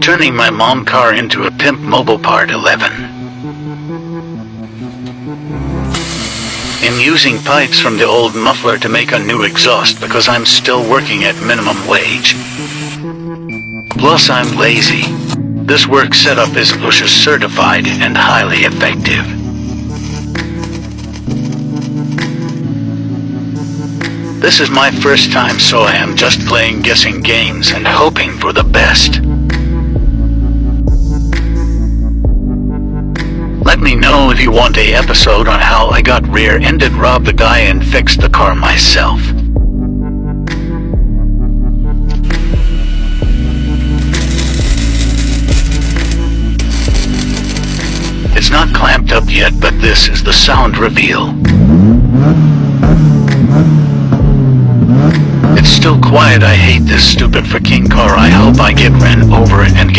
Turning my mom car into a Pimp Mobile Part 11. I'm using pipes from the old muffler to make a new exhaust because I'm still working at minimum wage. Plus I'm lazy. This work setup is OSHA certified and highly effective. This is my first time, so I am just playing guessing games and hoping for the best. Let me know if you want an episode on how I got rear-ended, robbed the guy, and fixed the car myself. It's not clamped up yet, but this is the sound reveal. It's still quiet. I hate this stupid freaking car. I hope I get ran over and